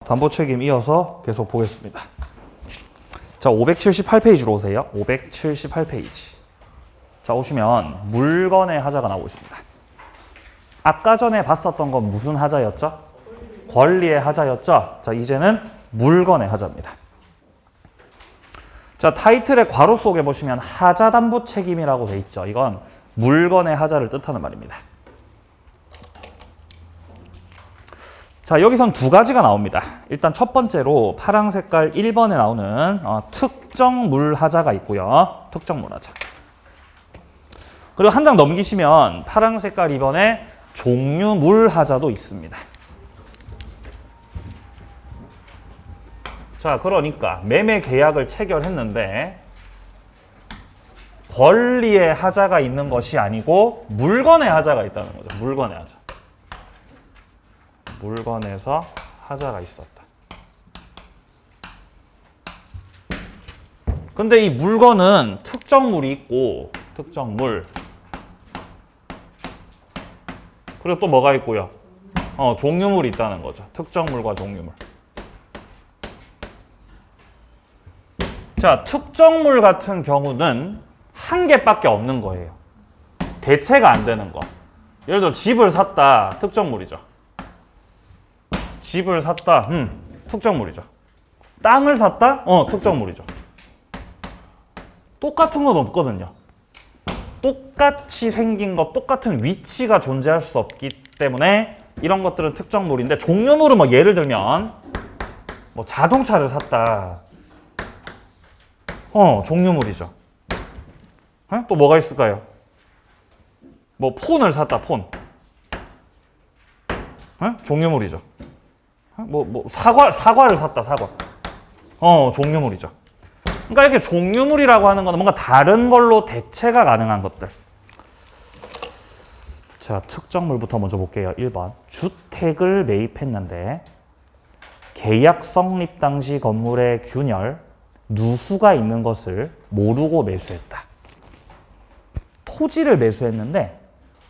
담보 책임 이어서 계속 보겠습니다. 자, 578페이지로 오세요. 578페이지. 자, 오시면 물건의 하자가 나오고 있습니다. 아까 전에 봤었던 건 무슨 하자였죠? 권리의 하자였죠? 자, 이제는 물건의 하자입니다. 자, 타이틀의 괄호 속에 보시면 하자 담보 책임이라고 돼 있죠. 이건 물건의 하자를 뜻하는 말입니다. 자, 여기선 두 가지가 나옵니다. 일단 첫 번째로 파란 색깔 1번에 나오는 특정 물 하자가 있고요. 특정 물 하자. 그리고 한 장 넘기시면 파란 색깔 2번에 종류 물 하자도 있습니다. 자, 그러니까 매매 계약을 체결했는데 권리의 하자가 있는 것이 아니고 물건의 하자가 있다는 거죠. 물건의 하자. 물건에서 하자가 있었다. 근데 이 물건은 특정물이 있고, 특정물. 그리고 또 뭐가 있고요? 종류물이 있다는 거죠. 특정물과 종류물. 자, 특정물 같은 경우는 한 개밖에 없는 거예요. 대체가 안 되는 거. 예를 들어 집을 샀다. 특정물이죠. 집을 샀다. 특정물이죠. 땅을 샀다? 특정물이죠. 똑같은 건 없거든요. 똑같이 생긴 것, 똑같은 위치가 존재할 수 없기 때문에 이런 것들은 특정물인데 종류물은 뭐 예를 들면 뭐 자동차를 샀다. 종류물이죠. 또 뭐가 있을까요? 뭐 폰을 샀다. 폰. 종류물이죠. 사과를 샀다. 사과. 종류물이죠. 그러니까 이렇게 종류물이라고 하는 거는 뭔가 다른 걸로 대체가 가능한 것들. 자, 특정물부터 먼저 볼게요. 1번. 주택을 매입했는데 계약 성립 당시 건물의 균열, 누수가 있는 것을 모르고 매수했다. 토지를 매수했는데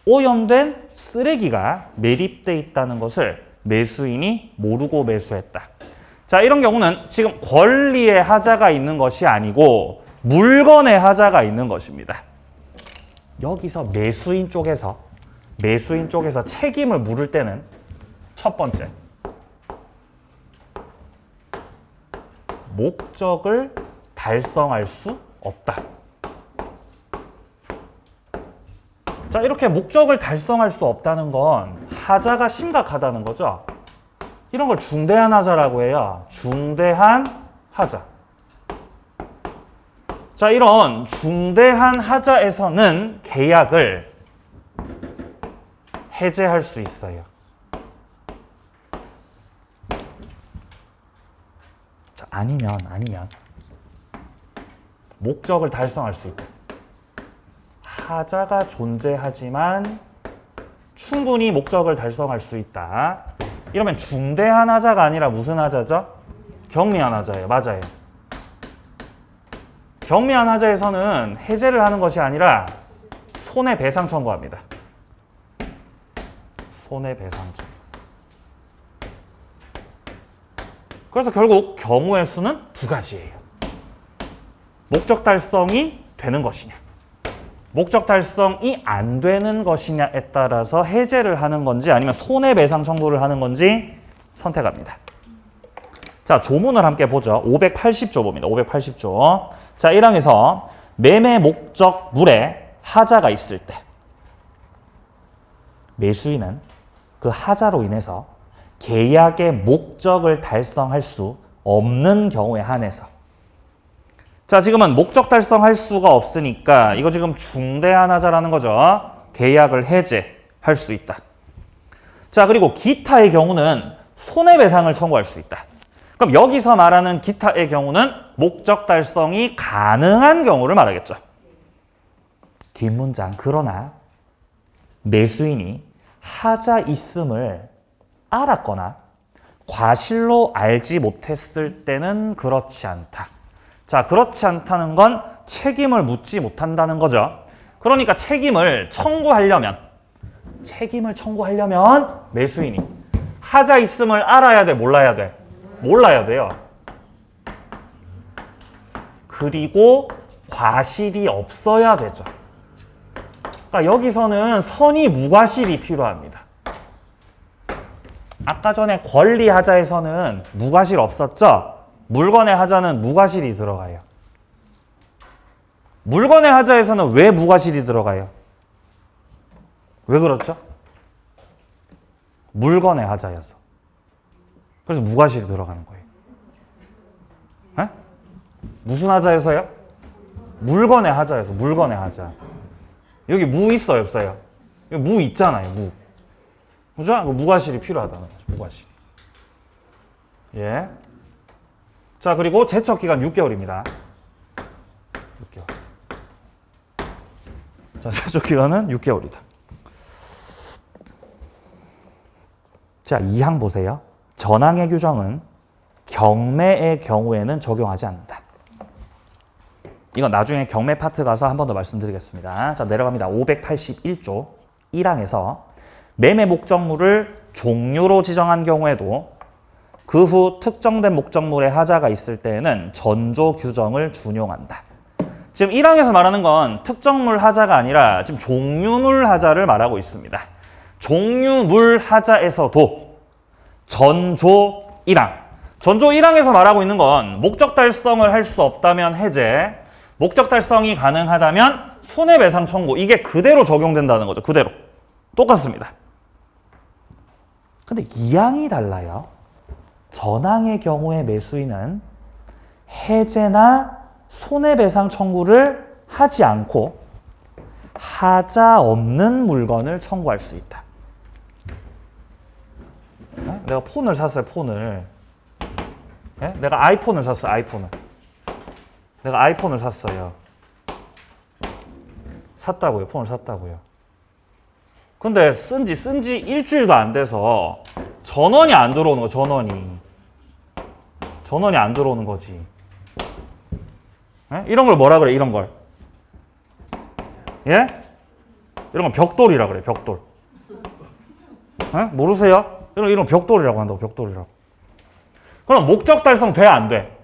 오염된 쓰레기가 매립돼 있다는 것을 매수인이 모르고 매수했다. 자, 이런 경우는 지금 권리의 하자가 있는 것이 아니고 물건의 하자가 있는 것입니다. 여기서 매수인 쪽에서 책임을 물을 때는 첫 번째, 목적을 달성할 수 없다. 자, 이렇게 목적을 달성할 수 없다는 건 하자가 심각하다는 거죠. 이런 걸 중대한 하자라고 해요. 중대한 하자. 자, 이런 중대한 하자에서는 계약을 해제할 수 있어요. 자, 아니면 목적을 달성할 수 있다. 하자가 존재하지만 충분히 목적을 달성할 수 있다. 이러면 중대한 하자가 아니라 무슨 하자죠? 경미한 하자예요. 맞아요. 경미한 하자에서는 해제를 하는 것이 아니라 손해배상 청구합니다. 손해배상 청구. 그래서 결국 경우의 수는 두 가지예요. 목적 달성이 되는 것이냐, 목적 달성이 안 되는 것이냐에 따라서 해제를 하는 건지 아니면 손해배상 청구를 하는 건지 선택합니다. 자, 조문을 함께 보죠. 580조 봅니다. 580조. 자, 1항에서 매매 목적물에 하자가 있을 때 매수인은 그 하자로 인해서 계약의 목적을 달성할 수 없는 경우에 한해서, 자, 지금은 목적 달성할 수가 없으니까 이거 지금 중대한 하자라는 거죠. 계약을 해제할 수 있다. 자, 그리고 기타의 경우는 손해배상을 청구할 수 있다. 그럼 여기서 말하는 기타의 경우는 목적 달성이 가능한 경우를 말하겠죠. 뒷문장, 그러나 매수인이 하자 있음을 알았거나 과실로 알지 못했을 때는 그렇지 않다. 자, 그렇지 않다는 건 책임을 묻지 못한다는 거죠. 그러니까 책임을 청구하려면 매수인이 하자 있음을 알아야 돼, 몰라야 돼? 몰라야 돼요. 그리고 과실이 없어야 되죠. 그러니까 여기서는 선의 무과실이 필요합니다. 아까 전에 권리하자에서는 무과실 없었죠? 물건의 하자는 무과실이 들어가요. 물건의 하자에서는 왜 무과실이 들어가요? 왜 그렇죠? 물건의 하자여서. 그래서 무과실이 들어가는 거예요. 에? 무슨 하자에서요? 물건의 하자에서. 물건의 하자. 여기 무 있어요, 없어요? 여기 무 있잖아요, 무. 그죠? 무과실이 필요하다는 거죠, 무과실. 예. 자, 그리고 제척 기간 6개월입니다. 6개월. 자, 제척 기간은 6개월이다. 자, 2항 보세요. 전항의 규정은 경매의 경우에는 적용하지 않는다. 이건 나중에 경매 파트 가서 한 번 더 말씀드리겠습니다. 자, 내려갑니다. 581조 1항에서 매매 목적물을 종류로 지정한 경우에도 그 후 특정된 목적물의 하자가 있을 때에는 전조 규정을 준용한다. 지금 1항에서 말하는 건 특정물 하자가 아니라 지금 종류물 하자를 말하고 있습니다. 종류물 하자에서도 전조 1항. 전조 1항에서 말하고 있는 건 목적 달성을 할 수 없다면 해제, 목적 달성이 가능하다면 손해배상 청구. 이게 그대로 적용된다는 거죠. 그대로. 똑같습니다. 근데 2항이 달라요. 전항의 경우에 매수인은 해제나 손해배상 청구를 하지 않고 하자 없는 물건을 청구할 수 있다. 내가 폰을 샀어요, 폰을. 네? 내가 아이폰을 샀어요, 아이폰을. 내가 아이폰을 샀어요. 샀다고요, 폰을 샀다고요. 근데 쓴지 일주일도 안 돼서 전원이 안 들어오는 거, 전원이 안 들어오는 거지. 예? 이런 걸 뭐라 그래, 이런 걸? 예? 이런 건 벽돌이라 그래, 벽돌. 예? 모르세요? 이런 벽돌이라고 한다고, 벽돌이라고. 그럼 목적 달성 돼, 안 돼?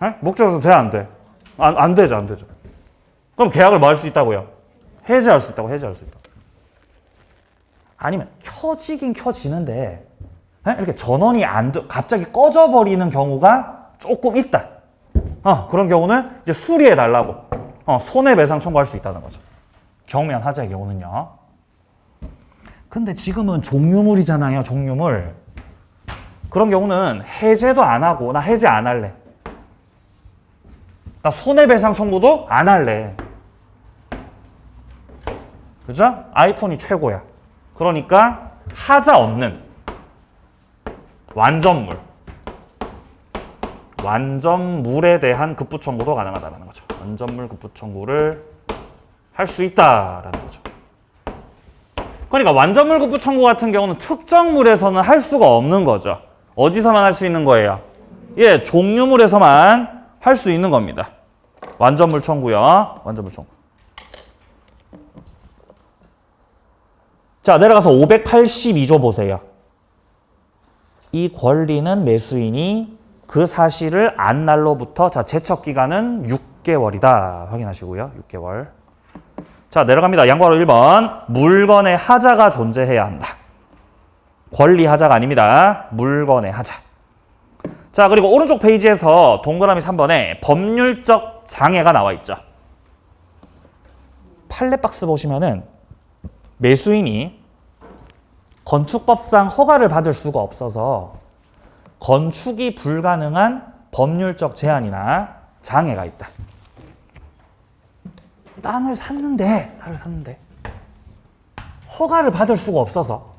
예? 목적 달성 돼, 안 돼? 안 되죠, 안 되죠. 그럼 계약을 뭐 할 수 있다고요? 해제할 수 있다고, 해제할 수 있다고. 아니면 켜지긴 켜지는데 이렇게 전원이 갑자기 꺼져버리는 경우가 조금 있다. 그런 경우는 이제 수리해 달라고 손해배상 청구할 수 있다는 거죠. 경매한 하자의 경우는요. 근데 지금은 종류물이잖아요, 종류물. 그런 경우는 해제도 안 하고 나 해제 안 할래. 나 손해배상 청구도 안 할래. 그죠? 아이폰이 최고야. 그러니까 하자 없는 완전물에 대한 급부 청구도 가능하다는 거죠. 완전물 급부 청구를 할 수 있다라는 거죠. 그러니까 완전물 급부 청구 같은 경우는 특정물에서는 할 수가 없는 거죠. 어디서만 할 수 있는 거예요? 예, 종류물에서만 할 수 있는 겁니다. 완전물 청구요. 완전물 청구. 자, 내려가서 582조 보세요. 이 권리는 매수인이 그 사실을 안 날로부터, 자, 제척 기간은 6개월이다. 확인하시고요. 6개월. 자, 내려갑니다. 양괄호 1번. 물건의 하자가 존재해야 한다. 권리 하자가 아닙니다. 물건의 하자. 자, 그리고 오른쪽 페이지에서 동그라미 3번에 법률적 장애가 나와 있죠. 판례박스 보시면은 매수인이 건축법상 허가를 받을 수가 없어서 건축이 불가능한 법률적 제한이나 장애가 있다. 땅을 샀는데 허가를 받을 수가 없어서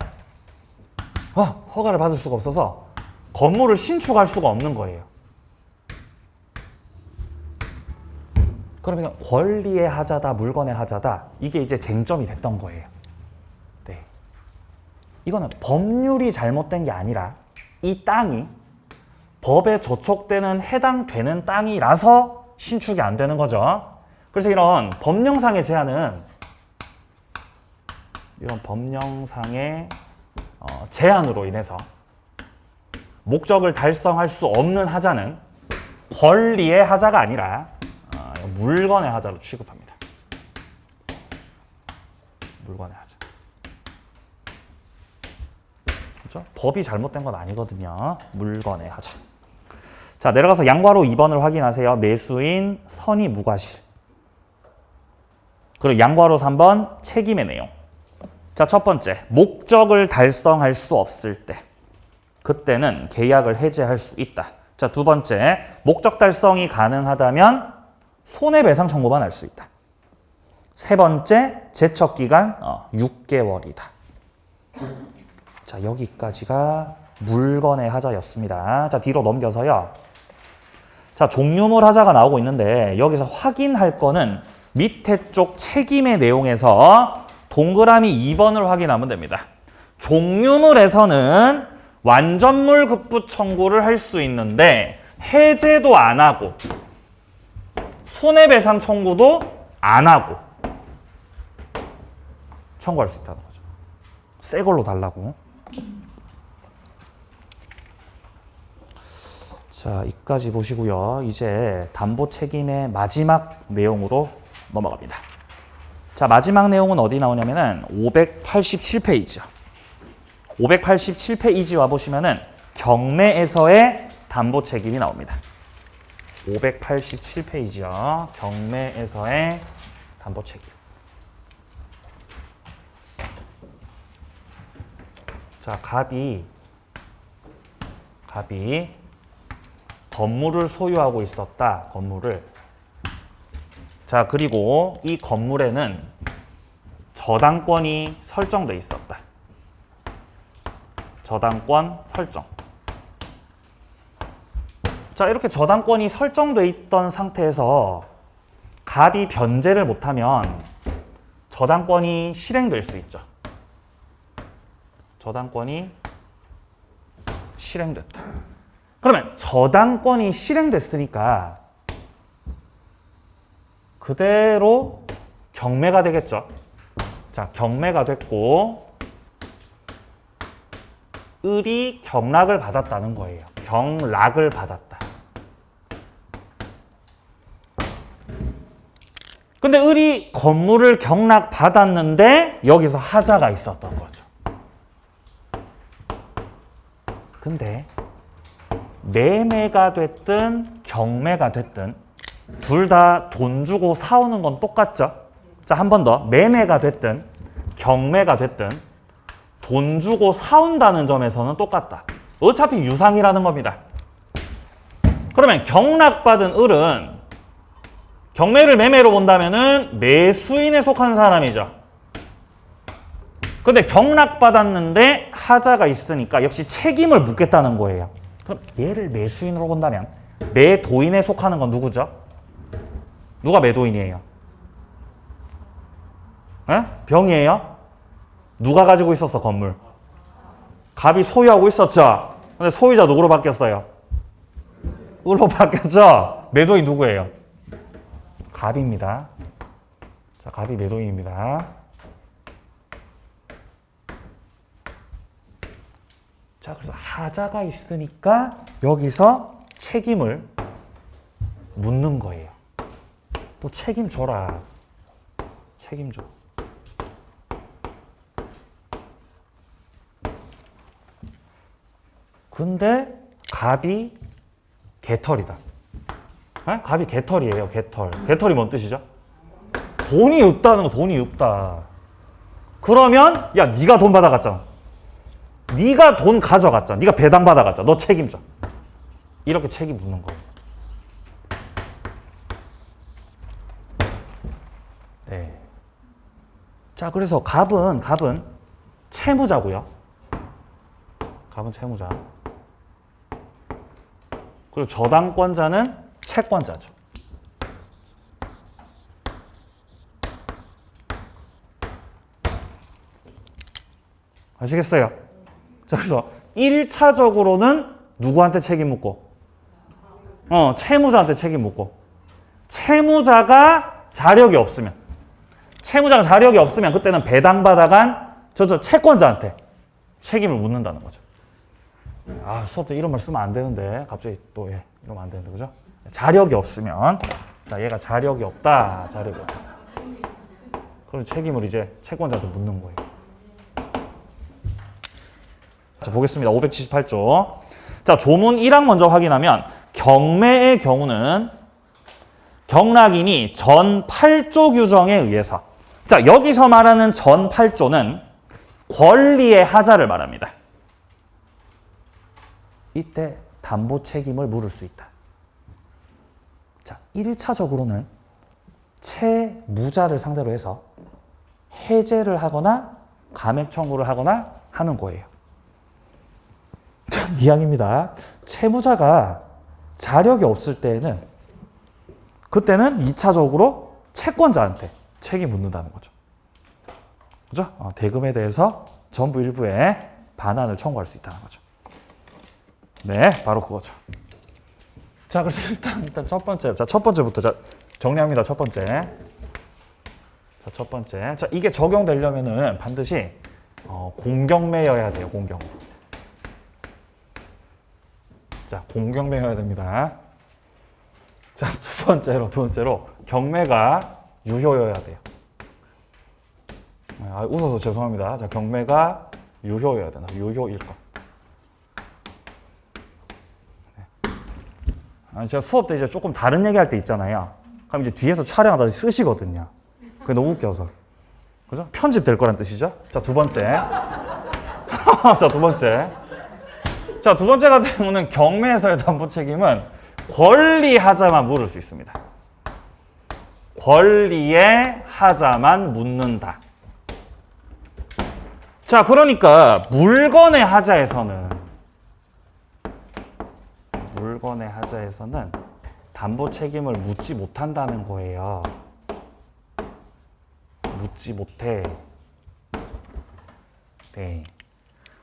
건물을 신축할 수가 없는 거예요. 그러면 권리의 하자다, 물건의 하자다, 이게 이제 쟁점이 됐던 거예요. 네. 이거는 법률이 잘못된 게 아니라 이 땅이 법에 저촉되는 해당되는 땅이라서 신축이 안 되는 거죠. 그래서 이런 법령상의 제한은 제한으로 인해서 목적을 달성할 수 없는 하자는 권리의 하자가 아니라 물건의 하자로 취급합니다. 물건의 하자. 그렇죠? 법이 잘못된 건 아니거든요. 물건의 하자. 자, 내려가서 양괄호 2번을 확인하세요. 매수인 선의 무과실. 그리고 양괄호 3번 책임의 내용. 자, 첫 번째, 목적을 달성할 수 없을 때 그때는 계약을 해지할 수 있다. 자, 두 번째, 목적 달성이 가능하다면 손해배상 청구만 할 수 있다. 세 번째, 제척기간 6개월이다. 자, 여기까지가 물건의 하자였습니다. 자, 뒤로 넘겨서요. 자, 종류물 하자가 나오고 있는데 여기서 확인할 거는 밑에 쪽 책임의 내용에서 동그라미 2번을 확인하면 됩니다. 종류물에서는 완전물 급부 청구를 할 수 있는데 해제도 안 하고 손해배상 청구도 안 하고 청구할 수 있다는 거죠. 새 걸로 달라고. 자, 이까지 보시고요. 이제 담보 책임의 마지막 내용으로 넘어갑니다. 자, 마지막 내용은 어디 나오냐면은 587페이지요. 587페이지 와보시면은 경매에서의 담보 책임이 나옵니다. 587페이지요. 경매에서의 담보 책임. 자, 갑이 건물을 소유하고 있었다. 건물을. 자, 그리고 이 건물에는 저당권이 설정돼 있었다. 저당권 설정. 자, 이렇게 저당권이 설정돼 있던 상태에서 갑이 변제를 못하면 저당권이 실행될 수 있죠. 저당권이 실행됐다. 그러면 저당권이 실행됐으니까 그대로 경매가 되겠죠. 자, 경매가 됐고 을이 경락을 받았다는 거예요. 경락을 받았다. 근데 을이 건물을 경락 받았는데 여기서 하자가 있었던 거죠. 근데 매매가 됐든 경매가 됐든 둘 다 돈 주고 사오는 건 똑같죠? 자, 한 번 더. 매매가 됐든 경매가 됐든 돈 주고 사온다는 점에서는 똑같다. 어차피 유상이라는 겁니다. 그러면 경락받은 을은 경매를 매매로 본다면은 매수인에 속하는 사람이죠. 근데 경락받았는데 하자가 있으니까 역시 책임을 묻겠다는 거예요. 그럼 얘를 매수인으로 본다면 매도인에 속하는 건 누구죠? 누가 매도인이에요? 에? 병이에요? 누가 가지고 있었어, 건물? 갑이 소유하고 있었죠? 근데 소유자 누구로 바뀌었어요? 을로 바뀌었죠? 매도인 누구예요? 갑입니다. 자, 갑이 매도인입니다. 자, 그래서 하자가 있으니까 여기서 책임을 묻는 거예요. 또 책임져라. 책임져. 근데 갑이 개털이다. 에? 갑이 개털이에요. 개털. 개털이 뭔 뜻이죠? 돈이 없다는 거. 돈이 없다. 그러면 야, 네가 돈 받아갔잖아. 네가 돈 가져갔잖아. 네가 배당 받아갔잖아. 너 책임져. 이렇게 책임 묻는 거예요. 네. 자, 그래서 갑은 채무자고요. 갑은 채무자. 그리고 저당권자는 채권자죠. 아시겠어요? 자, 그래서 1차적으로는 누구한테 책임 묻고? 채무자한테 책임 묻고. 채무자가 자력이 없으면 그때는 배당받아간 저 채권자한테 책임을 묻는다는 거죠. 아, 수업 때 이런 말 쓰면 안 되는데 갑자기 또 이러면 안 되는데 그죠? 자력이 없으면 자 얘가 자력이 없다. 자력이 없다. 그럼 책임을 이제 채권자한테 묻는 거예요. 자 보겠습니다. 578조. 자 조문 1항 먼저 확인하면 경매의 경우는 경락인이 전 8조 규정에 의해서 자 여기서 말하는 전 8조는 권리의 하자를 말합니다. 이때 담보 책임을 물을 수 있다. 자, 1차적으로는 채무자를 상대로 해서 해제를 하거나 감액 청구를 하거나 하는 거예요. 자, 2항입니다. 채무자가 자력이 없을 때에는 그때는 2차적으로 채권자한테 책임 묻는다는 거죠. 그죠? 대금에 대해서 전부 일부의 반환을 청구할 수 있다는 거죠. 네, 바로 그거죠. 자, 그래서 일단 첫 번째. 자, 첫 번째부터 자, 정리합니다. 첫 번째. 자, 첫 번째. 자, 이게 적용되려면은 반드시 공경매여야 돼요. 공경매. 자, 공경매여야 됩니다. 자, 두 번째로 경매가 유효여야 돼요. 아, 웃어서 죄송합니다. 자, 경매가 유효여야 된다. 유효일 것. 제가 수업 때 이제 조금 다른 얘기할 때 있잖아요. 그럼 이제 뒤에서 촬영하다 쓰시거든요. 그게 너무 웃겨서. 그죠? 편집될 거란 뜻이죠? 자, 두 번째. 자, 두 번째. 자, 두 번째 같은 경우는 경매에서의 담보 책임은 권리 하자만 물을 수 있습니다. 권리의 하자만 묻는다. 자, 그러니까 물건의 하자에서는 담보 책임을 묻지 못한다는 거예요. 묻지 못해. 네.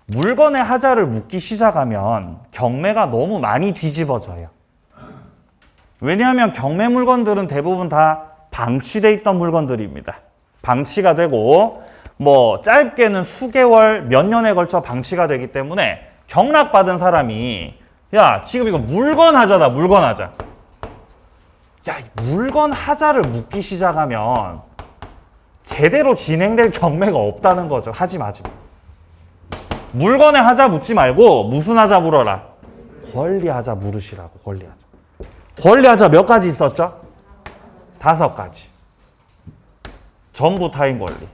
물건의 하자를 묻기 시작하면 경매가 너무 많이 뒤집어져요. 왜냐하면 경매 물건들은 대부분 다 방치돼 있던 물건들입니다. 방치가 되고 뭐 짧게는 수개월, 몇 년에 걸쳐 방치가 되기 때문에 경락받은 사람이 야, 지금 이거 물건 하자다, 물건 하자. 야, 물건 하자를 묻기 시작하면 제대로 진행될 경매가 없다는 거죠. 하지 마지. 물건의 하자 묻지 말고 무슨 하자 물어라? 권리 하자 물으시라고, 권리 하자. 권리 하자 몇 가지 있었죠? 5가지. 전부 타인 권리,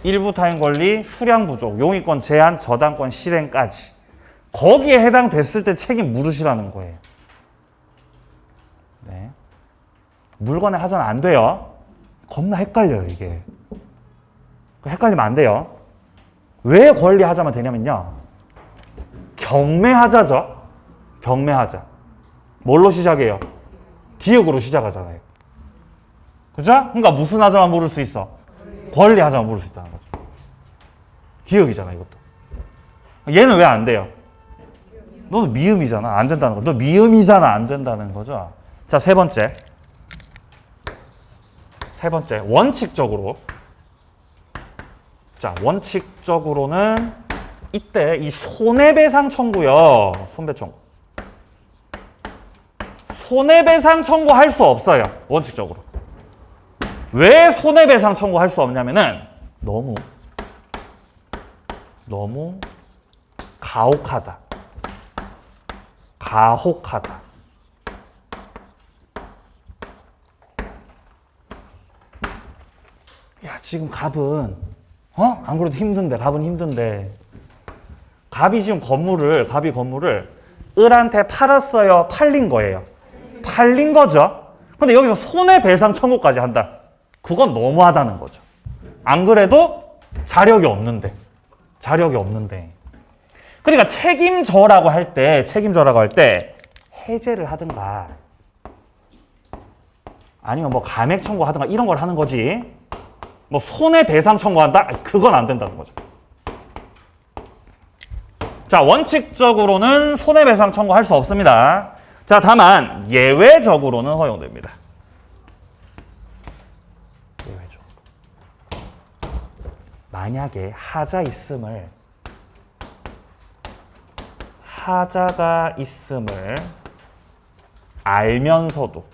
일부 타인 권리, 수량 부족, 용의권 제한, 저당권 실행까지. 거기에 해당됐을 때 책임 물으시라는 거예요. 네. 물건의 하자는 안 돼요. 겁나 헷갈려요, 이게. 헷갈리면 안 돼요. 왜 권리 하자만 되냐면요. 경매하자죠. 경매하자. 뭘로 시작해요? 기억으로 시작하잖아요. 그죠? 그러니까 무슨 하자만 물을 수 있어? 권리 하자만 물을 수 있다는 거죠. 기억이잖아, 이것도. 얘는 왜 안 돼요? 너 미음이잖아. 안 된다는 거. 너 미음이잖아. 안 된다는 거죠. 자, 세 번째. 원칙적으로. 자, 원칙적으로는 이때 이 손해배상 청구요. 손배청구. 손해배상 청구할 수 없어요. 원칙적으로. 왜 손해배상 청구할 수 없냐면은 너무 가혹하다. 야, 지금 갑은 안 그래도 힘든데, 갑은 힘든데. 갑이 건물을 을한테 팔았어요? 팔린 거예요? 팔린 거죠. 근데 여기서 손해배상 청구까지 한다. 그건 너무하다는 거죠. 안 그래도 자력이 없는데. 그러니까 책임져라고 할 때 해제를 하든가 아니면 뭐 감액 청구하든가 이런 걸 하는 거지. 뭐 손해배상 청구한다? 그건 안 된다는 거죠. 자, 원칙적으로는 손해배상 청구할 수 없습니다. 자, 다만 예외적으로는 허용됩니다. 예외적으로. 만약에 하자 있음을 하자가 있음을 알면서도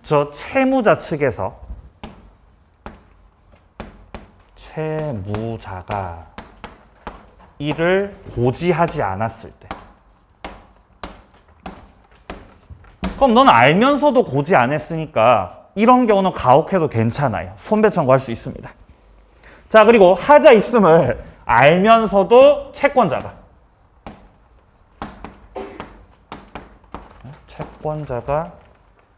저 채무자 측에서 채무자가 이를 고지하지 않았을 때, 그럼 너는 알면서도 고지 안 했으니까 이런 경우는 가혹해도 괜찮아요. 손배 청구할 수 있습니다. 자, 그리고 하자 있음을 알면서도 채권자가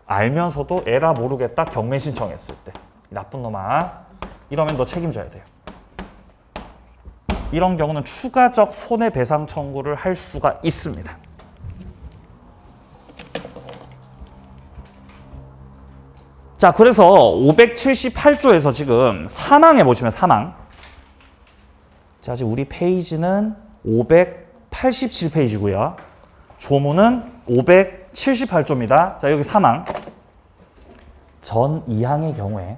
알면서도 에라 모르겠다 경매 신청했을 때, 나쁜 놈아, 이러면 너 책임져야 돼요. 이런 경우는 추가적 손해배상 청구를 할 수가 있습니다. 자, 그래서 578조에서 지금 사망에 보시면 사망. 자, 지금 우리 페이지는 587페이지고요. 조문은 578조입니다. 자, 여기 사망. 전 2항의 경우에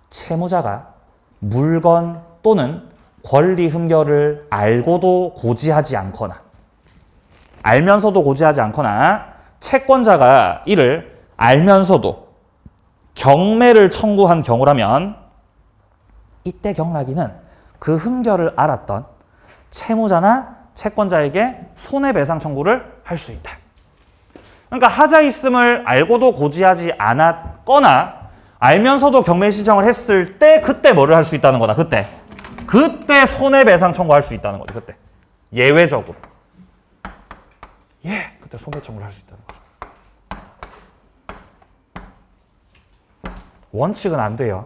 채무자가 물건 또는 권리 흠결을 알고도 고지하지 않거나, 알면서도 고지하지 않거나, 채권자가 이를 알면서도 경매를 청구한 경우라면 이때 경락인은 그 흠결을 알았던 채무자나 채권자에게 손해배상 청구를 할 수 있다. 그러니까 하자 있음을 알고도 고지하지 않았거나 알면서도 경매 신청을 했을 때 그때 뭐를 할 수 있다는 거다. 그때 손해배상 청구할 수 있다는 거죠. 그때 예외적으로 그때 손해 청구를 할 수 있다는 거죠. 원칙은 안 돼요.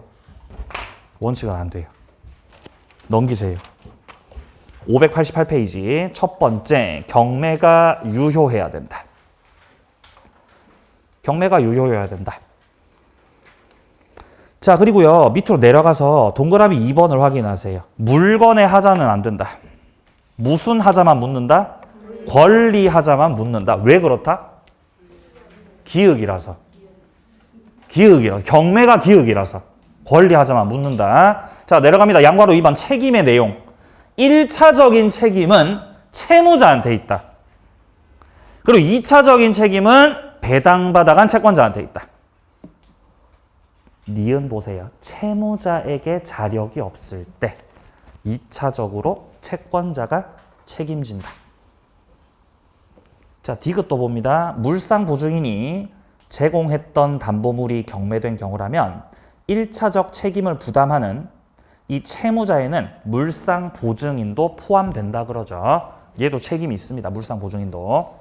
넘기세요. 588페이지 첫 번째, 경매가 유효해야 된다. 자, 그리고요, 밑으로 내려가서 동그라미 2번을 확인하세요. 물건의 하자는 안 된다. 무슨 하자만 묻는다? 권리 하자만 묻는다. 왜 그렇다? 기흑이라서. 경매가 기흑이라서 권리 하자만 묻는다. 자, 내려갑니다. 양괄호 2번 책임의 내용. 1차적인 책임은 채무자한테 있다. 그리고 2차적인 책임은 배당받아간 채권자한테 있다. 니은 보세요. 채무자에게 자력이 없을 때 2차적으로 채권자가 책임진다. 자, 디귿도 봅니다. 물상보증인이 제공했던 담보물이 경매된 경우라면 1차적 책임을 부담하는 이 채무자에는 물상보증인도 포함된다 그러죠. 얘도 책임이 있습니다. 물상보증인도.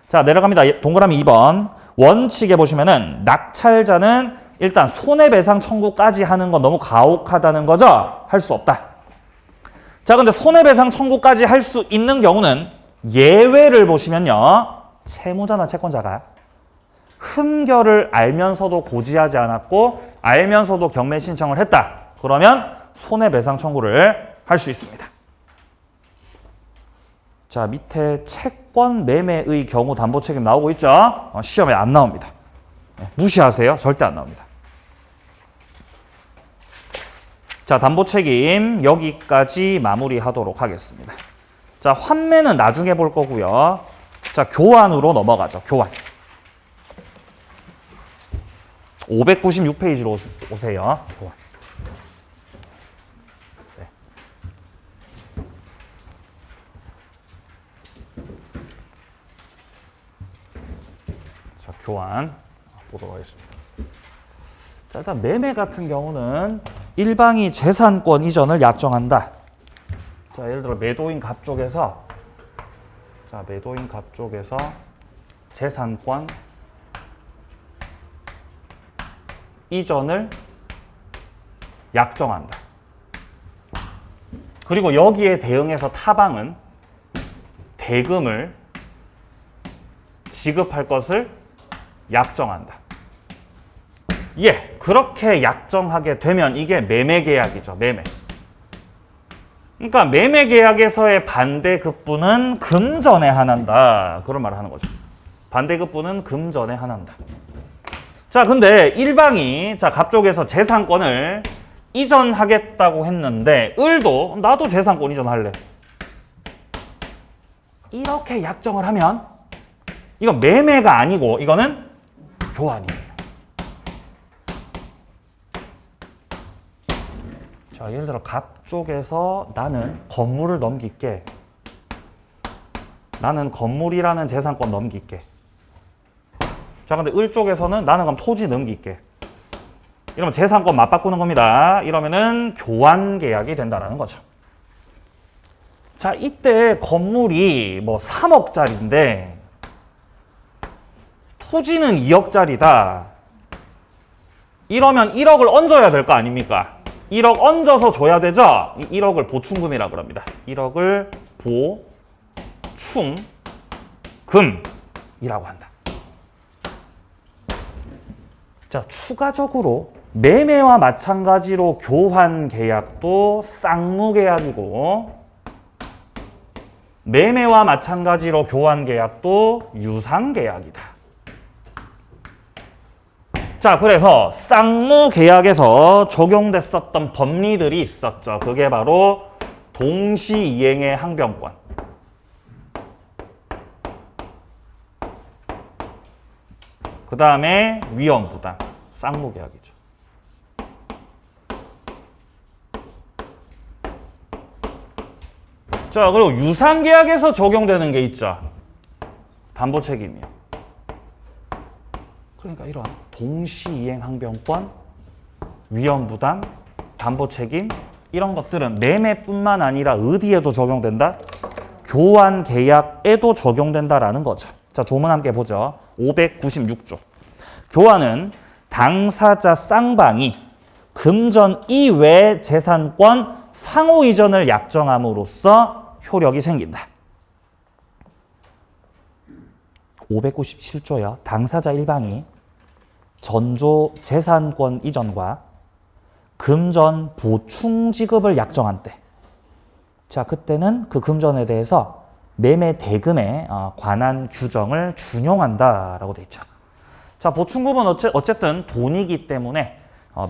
자, 내려갑니다. 동그라미 2번. 원칙에 보시면은 낙찰자는 일단 손해배상 청구까지 하는 건 너무 가혹하다는 거죠. 할 수 없다. 자, 근데 손해배상 청구까지 할 수 있는 경우는 예외를 보시면요. 채무자나 채권자가 흠결을 알면서도 고지하지 않았고 알면서도 경매 신청을 했다. 그러면 손해배상 청구를 할 수 있습니다. 자, 밑에 채권 매매의 경우 담보 책임 나오고 있죠? 시험에 안 나옵니다. 무시하세요. 절대 안 나옵니다. 자, 담보 책임 여기까지 마무리하도록 하겠습니다. 자, 환매는 나중에 볼 거고요. 자, 교환으로 넘어가죠. 교환. 596페이지로 오세요. 교환. 네. 자, 교환 보도록 하겠습니다. 자, 일단 매매 같은 경우는 일방이 재산권 이전을 약정한다. 자, 예를 들어 매도인 갑 쪽에서 재산권 이전을 약정한다. 그리고 여기에 대응해서 타방은 대금을 지급할 것을 약정한다. 그렇게 약정하게 되면 이게 매매계약이죠. 매매. 그러니까 매매계약에서의 반대급부는 금전에 한한다. 그런 말을 하는 거죠. 반대급부는 금전에 한한다. 자, 근데 일방이 갑 쪽에서 재산권을 이전하겠다고 했는데 을도 나도 재산권 이전할래. 이렇게 약정을 하면 이건 매매가 아니고 이거는 교환이에요. 자, 예를 들어 갑 쪽에서 나는 건물을 넘길게. 나는 건물이라는 재산권 넘길게. 자, 근데 을 쪽에서는 나는 그럼 토지 넘길게. 이러면 재산권 맞바꾸는 겁니다. 이러면은 교환 계약이 된다는 거죠. 자, 이때 건물이 뭐 3억짜리인데 토지는 2억짜리다. 이러면 1억을 얹어야 될 거 아닙니까? 1억 얹어서 줘야 되죠? 1억을 보충금이라고 합니다. 1억을 보충금이라고 한다. 자, 추가적으로 매매와 마찬가지로 교환 계약도 쌍무 계약이고 매매와 마찬가지로 교환 계약도 유상 계약이다. 자, 그래서 쌍무 계약에서 적용됐었던 법리들이 있었죠. 그게 바로 동시이행의 항변권. 그 다음에 위험부담. 쌍무 계약이죠. 자, 그리고 유상 계약에서 적용되는 게 있죠. 담보 책임이요. 그러니까 이런 동시이행 항변권, 위험부담, 담보 책임 이런 것들은 매매뿐만 아니라 어디에도 적용된다? 교환 계약에도 적용된다라는 거죠. 자, 조문 함께 보죠. 596조. 교환은 당사자 쌍방이 금전 이외 재산권 상호 이전을 약정함으로써 효력이 생긴다. 597조요. 당사자 일방이 전조 재산권 이전과 금전 보충 지급을 약정한 때, 자, 그때는 그 금전에 대해서 매매 대금에 관한 규정을 준용한다라고 돼 있죠. 자, 보충금은 어쨌든 돈이기 때문에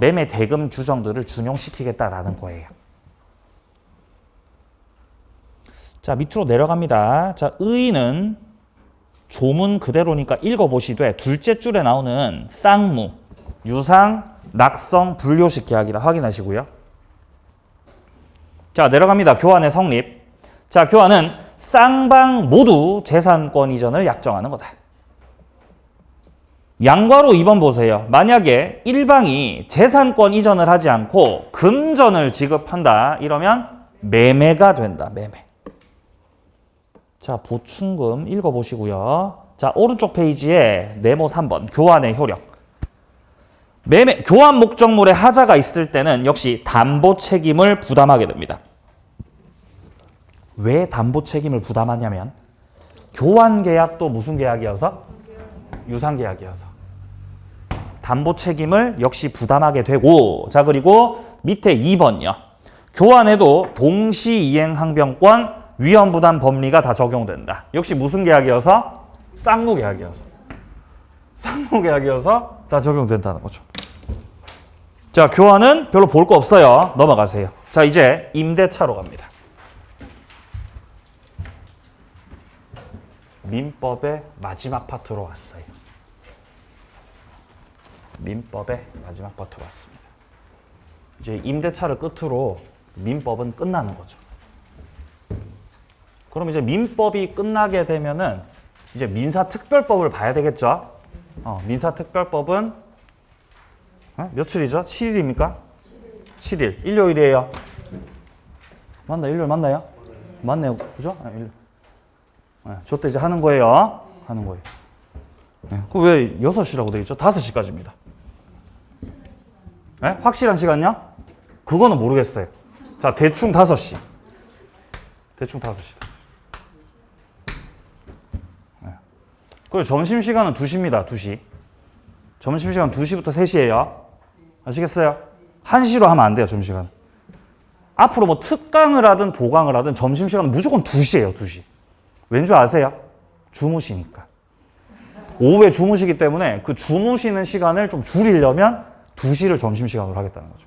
매매 대금 규정들을 준용시키겠다라는 거예요. 자, 밑으로 내려갑니다. 자, 의의는 조문 그대로니까 읽어보시되 둘째 줄에 나오는 쌍무, 유상, 낙성, 분료식 계약이라 확인하시고요. 자, 내려갑니다. 교환의 성립. 자, 교환은 쌍방 모두 재산권 이전을 약정하는 거다. 양괄호 2번 보세요. 만약에 일방이 재산권 이전을 하지 않고 금전을 지급한다. 이러면 매매가 된다. 매매. 자, 보충금 읽어보시고요. 자, 오른쪽 페이지에 네모 3번 교환의 효력. 매매 교환 목적물에 하자가 있을 때는 역시 담보 책임을 부담하게 됩니다. 왜 담보 책임을 부담하냐면 교환 계약도 무슨 계약이어서? 유상 계약이어서. 담보 책임을 역시 부담하게 되고, 자, 그리고 밑에 2번요. 교환에도 동시이행 항변권, 위험부담 법리가 다 적용된다. 역시 무슨 계약이어서? 쌍무 계약이어서. 쌍무 계약이어서 다 적용된다는 거죠. 자, 교환은 별로 볼 거 없어요. 넘어가세요. 자, 이제 임대차로 갑니다. 민법의 마지막 파트로 왔어요. 민법의 마지막 파트로 왔습니다. 이제 임대차를 끝으로 민법은 끝나는 거죠. 그럼 이제 민법이 끝나게 되면은 이제 민사특별법을 봐야 되겠죠. 민사특별법은 며칠이죠? 7일입니까? 7일. 일요일이에요. 맞나? 일요일 맞나요? 맞네요. 그죠? 일요일. 저때 이제 하는 거예요. 하는 거예요. 그 왜 6시라고 돼 있죠? 5시까지입니다. 확실한 시간요? 그거는 모르겠어요. 자, 대충 5시. 대충 5시. 그리고 점심시간은 2시입니다. 2시. 점심시간 2시부터 3시예요. 아시겠어요? 1시로 하면 안 돼요. 점심시간. 앞으로 뭐 특강을 하든 보강을 하든 점심시간은 무조건 2시예요. 2시. 왠 줄 아세요? 주무시니까. 오후에 주무시기 때문에 그 주무시는 시간을 좀 줄이려면 2시를 점심시간으로 하겠다는 거죠.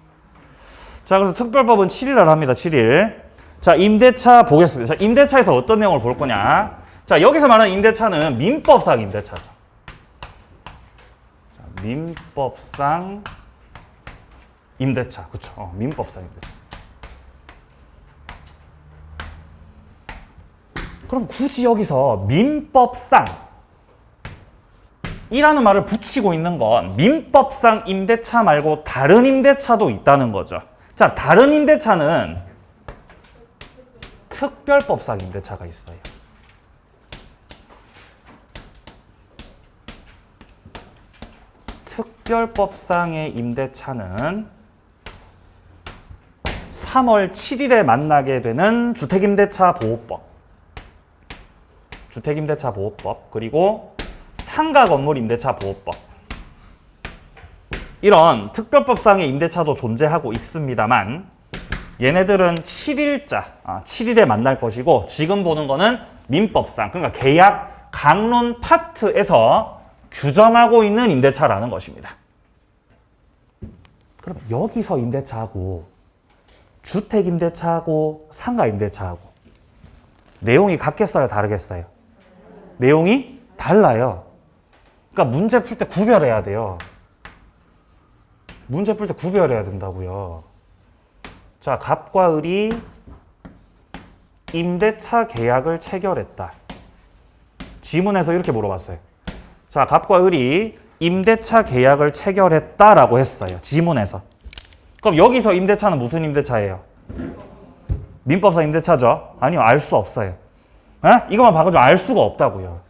자, 그래서 특별법은 7일날 합니다. 7일. 자, 임대차 보겠습니다. 자, 임대차에서 어떤 내용을 볼 거냐. 자, 여기서 말하는 임대차는 민법상 임대차죠. 자, 민법상 임대차. 그쵸. 민법상 임대차. 그럼 굳이 여기서 민법상 이라는 말을 붙이고 있는 건 민법상 임대차 말고 다른 임대차도 있다는 거죠. 자, 다른 임대차는 특별법상 임대차가 있어요. 특별법상의 임대차는 3월 7일에 만나게 되는 주택임대차 보호법, 주택임대차 보호법, 그리고 상가 건물 임대차 보호법, 이런 특별법상의 임대차도 존재하고 있습니다만 얘네들은 7일자, 7일에 만날 것이고 지금 보는 거는 민법상, 그러니까 계약 강론 파트에서 규정하고 있는 임대차라는 것입니다. 그럼 여기서 임대차하고 주택임대차하고 상가임대차하고 내용이 같겠어요? 다르겠어요? 내용이 달라요. 그러니까 문제 풀 때 구별해야 돼요. 문제 풀 때 구별해야 된다고요. 자, 갑과 을이 임대차 계약을 체결했다. 지문에서 이렇게 물어봤어요. 자, 갑과 을이 임대차 계약을 체결했다라고 했어요. 지문에서. 그럼 여기서 임대차는 무슨 임대차예요? 민법상 임대차죠? 아니요, 알 수 없어요. 이것만 봐가지고 알 수가 없다고요.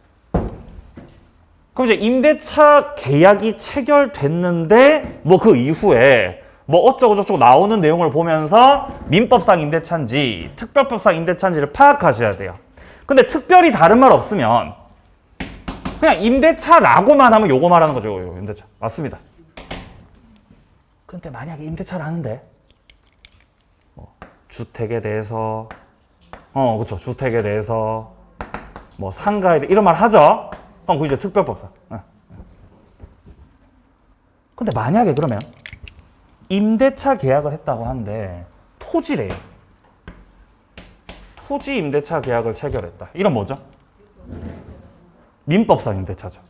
그럼 이제 임대차 계약이 체결됐는데 뭐 그 이후에 뭐 어쩌고저쩌고 나오는 내용을 보면서 민법상 임대차인지 특별법상 임대차인지를 파악하셔야 돼요. 근데 특별히 다른 말 없으면 그냥 임대차라고만 하면 요거 말하는 거죠. 요 임대차. 맞습니다. 근데 만약에 임대차를 하는데 뭐 주택에 대해서 그렇죠. 주택에 대해서 뭐 상가에 대해 이런 말 하죠. 그럼 그게 이제 특별법상. 근데 만약에 그러면 임대차 계약을 했다고 하는데 토지래요. 토지 임대차 계약을 체결했다. 이런 뭐죠? 민법상 임대차죠.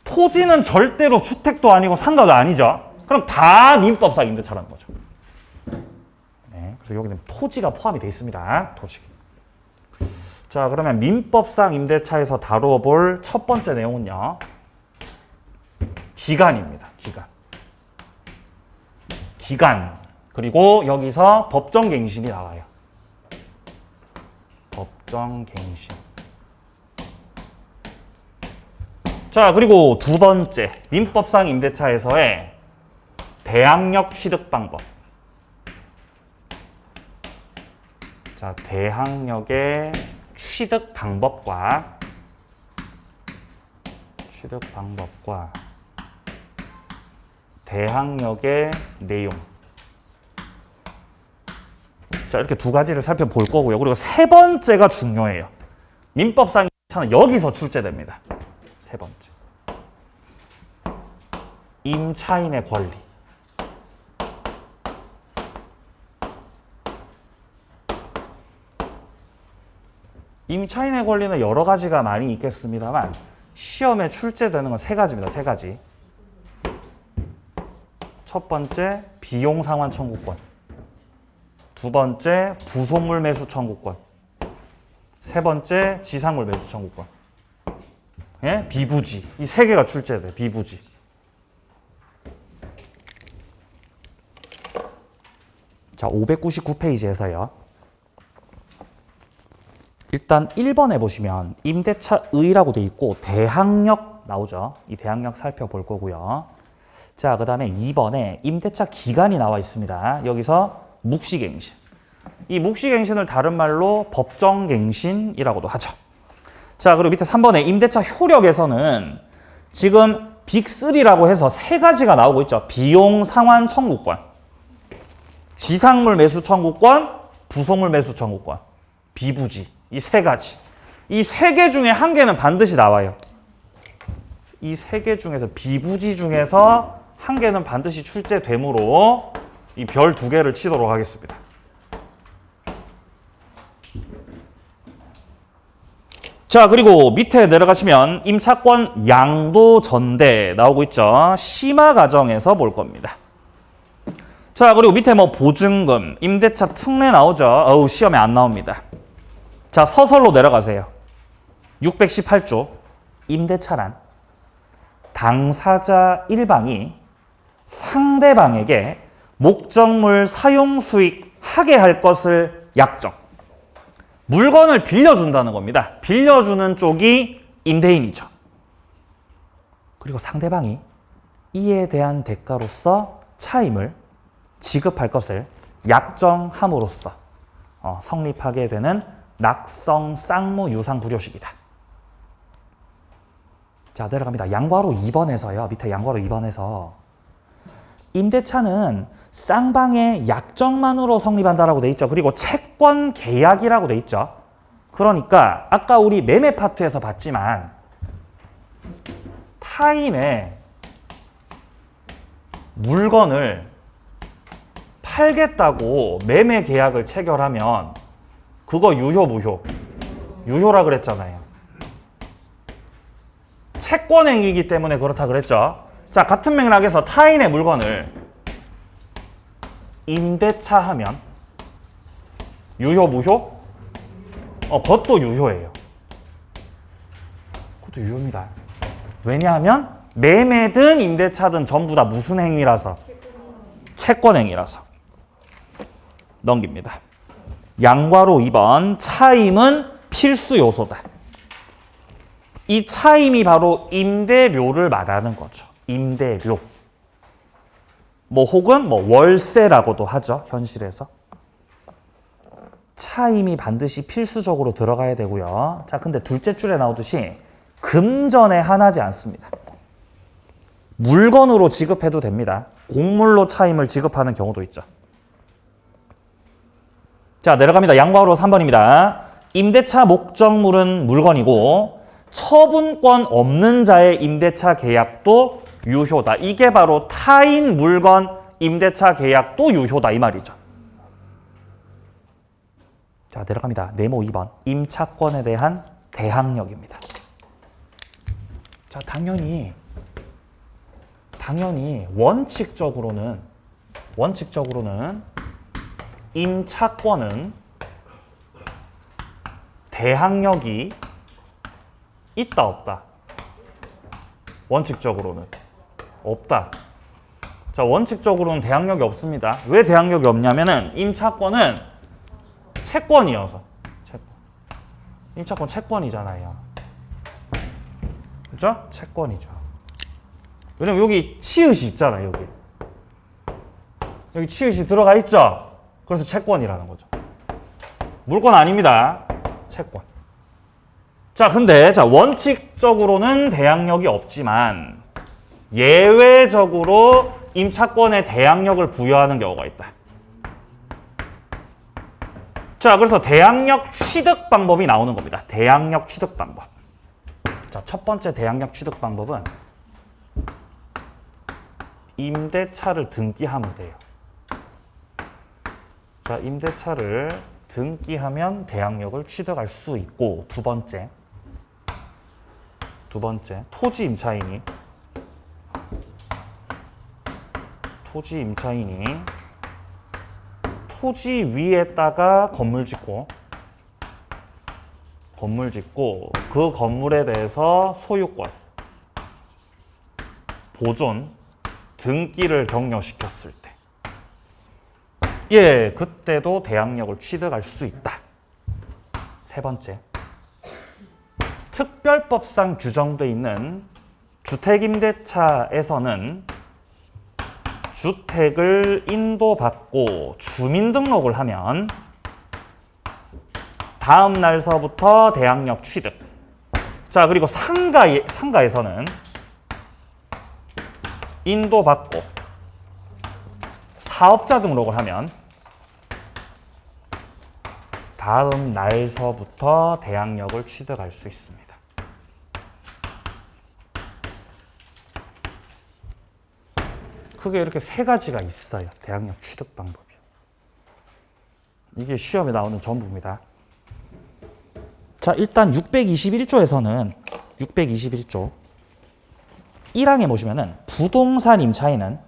토지는 절대로 주택도 아니고 상가도 아니죠. 그럼 다 민법상 임대차라는 거죠. 네, 그래서 여기는 토지가 포함이 되어 있습니다. 토지. 자, 그러면 민법상 임대차에서 다뤄볼 첫 번째 내용은요. 기간입니다. 기간. 기간. 그리고 여기서 법정갱신이 나와요. 법정갱신. 자, 그리고 두 번째. 민법상 임대차에서의 대항력 취득 방법. 자, 대항력의 취득 방법과 대항력의 내용. 자, 이렇게 두 가지를 살펴볼 거고요. 그리고 세 번째가 중요해요. 민법상 임대차는 여기서 출제됩니다. 세 번째. 임차인의 권리. 임차인의 권리는 여러 가지가 많이 있겠습니다만 시험에 출제되는 건 세 가지입니다. 세 가지. 첫 번째, 비용 상환 청구권. 두 번째, 부속물 매수 청구권. 세 번째, 지상물 매수 청구권. 예? 비부지. 이 세 개가 출제돼요. 비부지. 자, 599페이지에서요. 일단 1번에 보시면 임대차의라고 돼 있고 대항력 나오죠. 이 대항력 살펴볼 거고요. 자, 그 다음에 2번에 임대차 기간이 나와 있습니다. 여기서 묵시갱신. 이 묵시갱신을 다른 말로 법정갱신이라고도 하죠. 자, 그리고 밑에 3번에 임대차 효력에서는 지금 빅3라고 해서 세 가지가 나오고 있죠. 비용 상환 청구권, 지상물 매수 청구권, 부속물 매수 청구권, 비부지. 이 세 가지. 이 세 개 중에 한 개는 반드시 나와요. 이 세 개 중에서 비부지 중에서 한 개는 반드시 출제되므로 이 별 2개를 치도록 하겠습니다. 자, 그리고 밑에 내려가시면 임차권 양도전대 나오고 있죠. 심화 과정에서 볼 겁니다. 자, 그리고 밑에 뭐 보증금, 임대차 특례 나오죠. 어우, 시험에 안 나옵니다. 자, 서설로 내려가세요. 618조 임대차란 당사자 일방이 상대방에게 목적물 사용 수익 하게 할 것을 약정. 물건을 빌려준다는 겁니다. 빌려주는 쪽이 임대인이죠. 그리고 상대방이 이에 대한 대가로서 차임을 지급할 것을 약정함으로써 성립하게 되는 낙성 쌍무 유상 불효식이다. 자, 내려갑니다. 양과로 2번에서요. 밑에 양과로 2번에서 임대차는 쌍방의 약정만으로 성립한다라고 돼 있죠. 그리고 채권 계약이라고 돼 있죠. 그러니까 아까 우리 매매 파트에서 봤지만 타인의 물건을 팔겠다고 매매 계약을 체결하면 그거 유효 무효? 유효라 그랬잖아요. 채권행위이기 때문에 그렇다 그랬죠. 자, 같은 맥락에서 타인의 물건을 임대차 하면 유효 무효? 그것도 유효예요. 그것도 유효입니다. 왜냐하면 매매든 임대차든 전부 다 무슨 행위라서? 채권행위라서. 넘깁니다. 양과로 2번 차임은 필수 요소다. 이 차임이 바로 임대료를 말하는 거죠. 임대료. 뭐 혹은 뭐 월세라고도 하죠. 현실에서. 차임이 반드시 필수적으로 들어가야 되고요. 자, 근데 둘째 줄에 나오듯이 금전에 한하지 않습니다. 물건으로 지급해도 됩니다. 곡물로 차임을 지급하는 경우도 있죠. 자, 내려갑니다. 양과로 3번입니다. 임대차 목적물은 물건이고 처분권 없는 자의 임대차 계약도 유효다. 이게 바로 타인 물건 임대차 계약도 유효다 이 말이죠. 자, 내려갑니다. 네모 2번 임차권에 대한 대항력입니다. 자, 당연히 원칙적으로는 임차권은 대항력이 있다 없다? 원칙적으로는 없다. 자, 원칙적으로는 대항력이 없습니다. 왜 대항력이 없냐면은 임차권은 채권이어서. 임차권 채권이잖아요. 그죠? 채권이죠. 왜냐면 여기 치읓이 있잖아요. 여기 치읓이 들어가 있죠. 그래서 채권이라는 거죠. 물건 아닙니다. 채권. 자, 근데 원칙적으로는 대항력이 없지만 예외적으로 임차권에 대항력을 부여하는 경우가 있다. 자, 그래서 대항력 취득 방법이 나오는 겁니다. 대항력 취득 방법. 자, 첫 번째 대항력 취득 방법은 임대차를 등기하면 돼요. 자, 임대차를 등기하면 대항력을 취득할 수 있고, 두 번째 토지 임차인이 토지 위에다가 건물 짓고 그 건물에 대해서 소유권, 보존, 등기를 격려시켰을 때 그때도 대항력을 취득할 수 있다. 세 번째, 특별법상 규정되어 있는 주택임대차에서는 주택을 인도받고 주민등록을 하면 다음 날서부터 대항력 취득. 자, 그리고 상가에서는 인도받고 사업자 등록을 하면 다음 날서부터 대항력을 취득할 수 있습니다. 크게 이렇게 세 가지가 있어요. 대항력 취득 방법이. 이게 시험에 나오는 전부입니다. 자, 일단 621조에서는 621조 1항에 보시면은 부동산 임차인은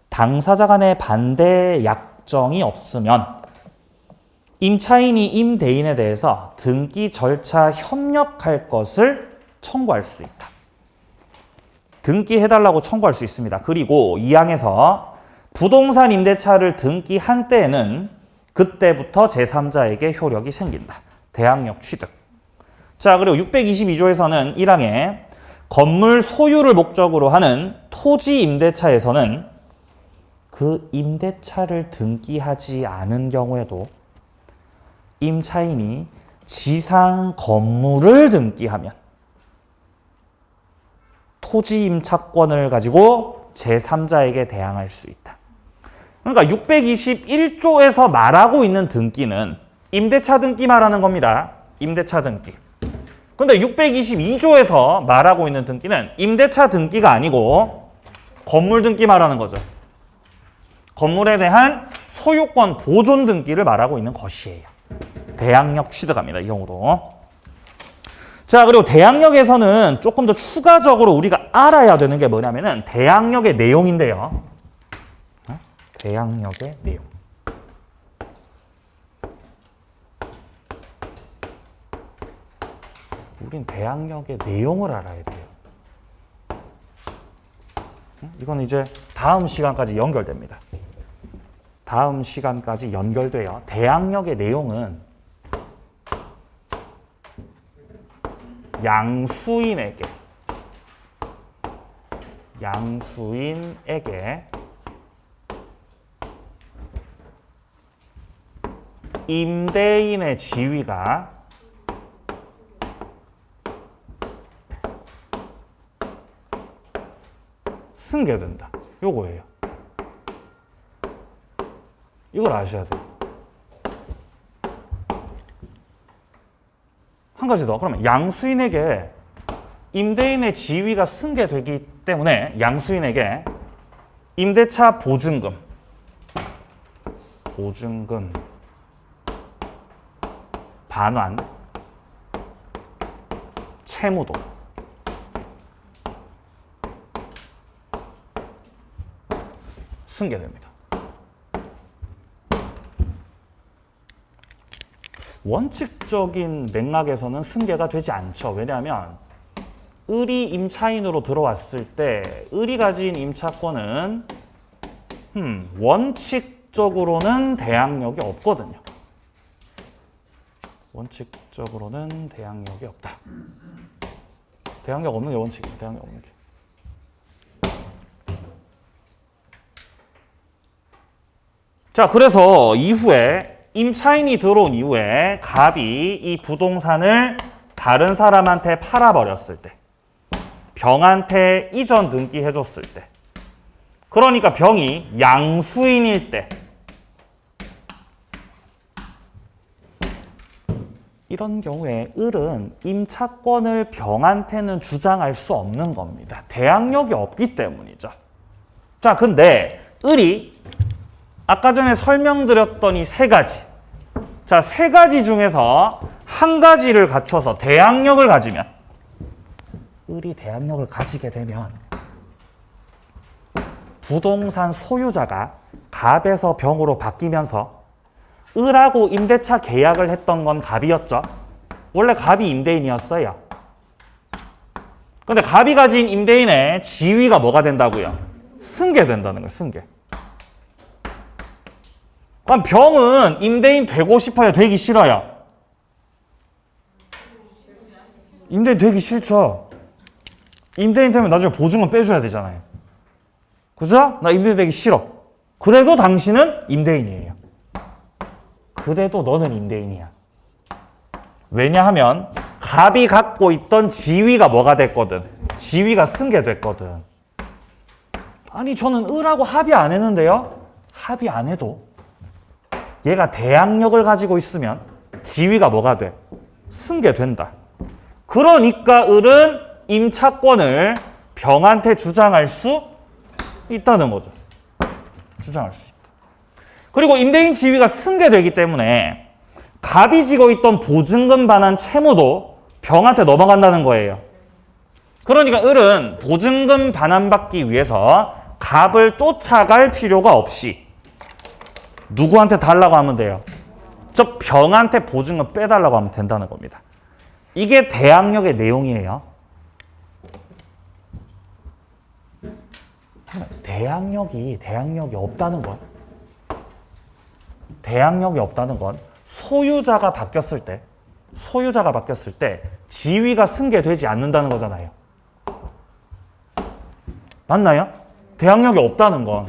당사자 간의 반대 약정이 없으면 임차인이 임대인에 대해서 등기 절차 협력할 것을 청구할 수 있다. 등기해달라고 청구할 수 있습니다. 그리고 2항에서 부동산 임대차를 등기한 때에는 그때부터 제3자에게 효력이 생긴다. 대항력 취득. 자, 그리고 622조에서는 1항에 건물 소유를 목적으로 하는 토지 임대차에서는 그 임대차를 등기하지 않은 경우에도 임차인이 지상 건물을 등기하면 토지 임차권을 가지고 제3자에게 대항할 수 있다. 그러니까 621조에서 말하고 있는 등기는 임대차 등기 말하는 겁니다. 임대차 등기. 근데 622조에서 말하고 있는 등기는 임대차 등기가 아니고 건물 등기 말하는 거죠. 건물에 대한 소유권 보존 등기를 말하고 있는 것이에요. 대항력 취득합니다. 이 경우도. 자, 그리고 대항력에서는 조금 더 추가적으로 우리가 알아야 되는 게 뭐냐면은 대항력의 내용인데요. 대항력의 내용. 우린 대항력의 내용을 알아야 돼요. 이건 이제 다음 시간까지 연결됩니다. 다음 시간까지 연결돼요. 대항력의 내용은 양수인에게 임대인의 지위가 승계된다. 요거예요. 이걸 아셔야 돼요. 한 가지 더. 그러면 양수인에게 임대인의 지위가 승계되기 때문에 양수인에게 임대차 보증금, 반환, 채무도 승계됩니다. 원칙적인 맥락에서는 승계가 되지 않죠. 왜냐하면 을이 임차인으로 들어왔을 때 을이 가진 임차권은 원칙적으로는 대항력이 없거든요. 원칙적으로는 대항력이 없다. 대항력 없는 게 원칙이죠. 대항력 없는 게. 자, 그래서 이후에 임차인이 들어온 이후에 갑이 이 부동산을 다른 사람한테 팔아버렸을 때, 병한테 이전 등기해줬을 때, 그러니까 병이 양수인일 때, 이런 경우에 을은 임차권을 병한테는 주장할 수 없는 겁니다. 대항력이 없기 때문이죠. 자, 근데 을이 아까 전에 설명드렸던 이 세 가지. 자, 세 가지 중에서 한 가지를 갖춰서 대항력을 가지면, 을이 대항력을 가지게 되면 부동산 소유자가 갑에서 병으로 바뀌면서 을하고 임대차 계약을 했던 건 갑이었죠. 원래 갑이 임대인이었어요. 근데 갑이 가진 임대인의 지위가 뭐가 된다고요? 승계된다는 거예요. 승계. 그럼 병은 임대인 되고 싶어요? 되기 싫어요? 임대인 되기 싫죠. 임대인 되면 나중에 보증금 빼줘야 되잖아요. 그죠? 나 임대인 되기 싫어. 그래도 당신은 임대인이에요. 그래도 너는 임대인이야. 왜냐하면 갑이 갖고 있던 지위가 뭐가 됐거든? 지위가 승계됐거든. 아니, 저는 을하고 합의 안 했는데요? 합의 안 해도 얘가 대항력을 가지고 있으면 지위가 뭐가 돼? 승계된다. 그러니까 을은 임차권을 병한테 주장할 수 있다는 거죠. 주장할 수 있다. 그리고 임대인 지위가 승계되기 때문에 갑이 지고 있던 보증금 반환 채무도 병한테 넘어간다는 거예요. 그러니까 을은 보증금 반환받기 위해서 갑을 쫓아갈 필요가 없이 누구한테 달라고 하면 돼요? 저 병한테 보증금 빼달라고 하면 된다는 겁니다. 이게 대항력의 내용이에요. 대항력이 없다는 건, 대항력이 없다는 건 소유자가 바뀌었을 때 지위가 승계되지 않는다는 거잖아요. 맞나요? 대항력이 없다는 건.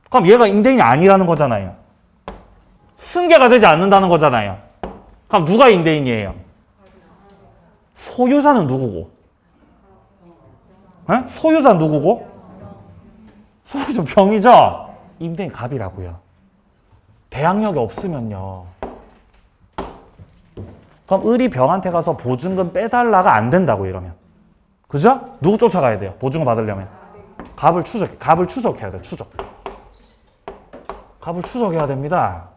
그럼 얘가 임대인이 아니라는 거잖아요. 승계가 되지 않는다는 거잖아요. 그럼 누가 임대인이에요? 소유자는 누구고? 에? 소유자 누구고? 소유자 병이죠? 임대인 갑이라고요. 대항력이 없으면요. 그럼 을이 병한테 가서 보증금 빼달라가 안 된다고 이러면. 그죠? 누구 쫓아가야 돼요? 보증금 받으려면. 갑을 추적해야 돼요. 갑을 추적해야 됩니다.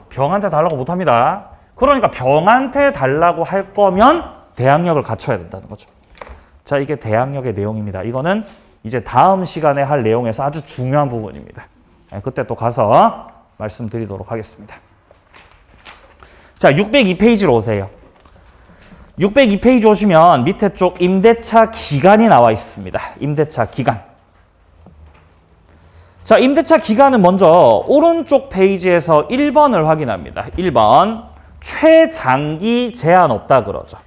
병한테 달라고 못합니다. 그러니까 병한테 달라고 할 거면 대항력을 갖춰야 된다는 거죠. 자, 이게 대항력의 내용입니다. 이거는 이제 다음 시간에 할 내용에서 아주 중요한 부분입니다. 그때 또 가서 말씀드리도록 하겠습니다. 자, 602페이지로 오세요. 602페이지 오시면 밑에 쪽 임대차 기간이 나와 있습니다. 임대차 기간. 자, 임대차 기간은 먼저 오른쪽 페이지에서 1번을 확인합니다. 1번. 최장기 제한 없다 그러죠.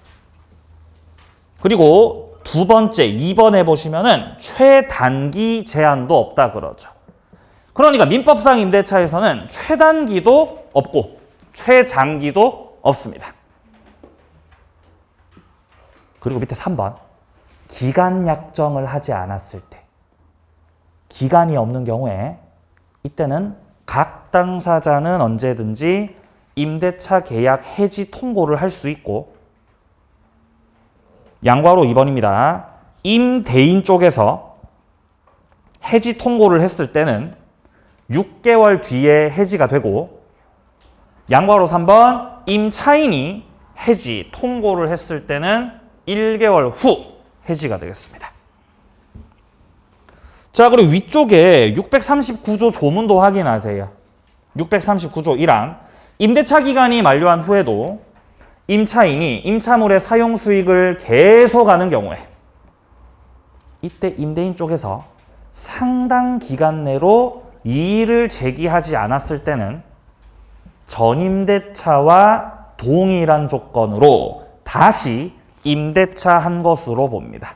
그리고 두 번째 2번에 보시면은 최단기 제한도 없다 그러죠. 그러니까 민법상 임대차에서는 최단기도 없고 최장기도 없습니다. 그리고 밑에 3번. 기간 약정을 하지 않았을 때. 기간이 없는 경우에 이때는 각 당사자는 언제든지 임대차 계약 해지 통고를 할 수 있고, 양괄호 2번입니다. 임대인 쪽에서 해지 통고를 했을 때는 6개월 뒤에 해지가 되고, 양괄호 3번 임차인이 해지 통고를 했을 때는 1개월 후 해지가 되겠습니다. 자, 그리고 위쪽에 639조 조문도 확인하세요. 639조 1항. 임대차 기간이 만료한 후에도 임차인이 임차물의 사용 수익을 계속하는 경우에 이때 임대인 쪽에서 상당 기간 내로 이의를 제기하지 않았을 때는 전임대차와 동일한 조건으로 다시 임대차 한 것으로 봅니다.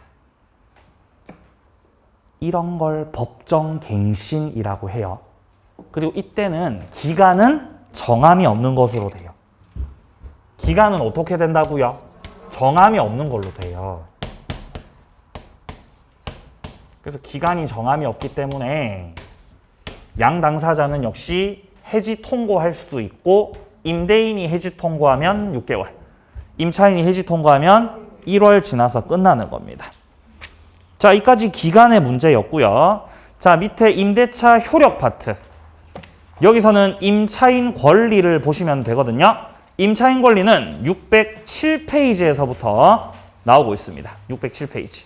이런 걸 법정갱신이라고 해요. 그리고 이때는 기간은 정함이 없는 것으로 돼요. 기간은 어떻게 된다고요? 정함이 없는 걸로 돼요. 그래서 기간이 정함이 없기 때문에 양 당사자는 역시 해지 통고할 수 있고, 임대인이 해지 통고하면 6개월, 임차인이 해지 통고하면 1월 지나서 끝나는 겁니다. 자, 이까지 기간의 문제였고요. 자, 밑에 임대차 효력 파트. 여기서는 임차인 권리를 보시면 되거든요. 임차인 권리는 607페이지에서부터 나오고 있습니다. 607페이지.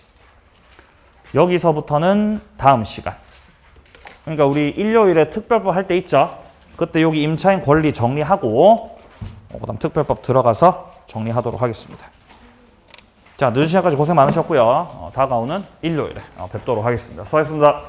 여기서부터는 다음 시간. 그러니까 우리 일요일에 특별법 할 때 있죠? 그때 여기 임차인 권리 정리하고 그다음 특별법 들어가서 정리하도록 하겠습니다. 자, 늦은 시간까지 고생 많으셨고요. 다가오는 일요일에 뵙도록 하겠습니다. 수고하셨습니다.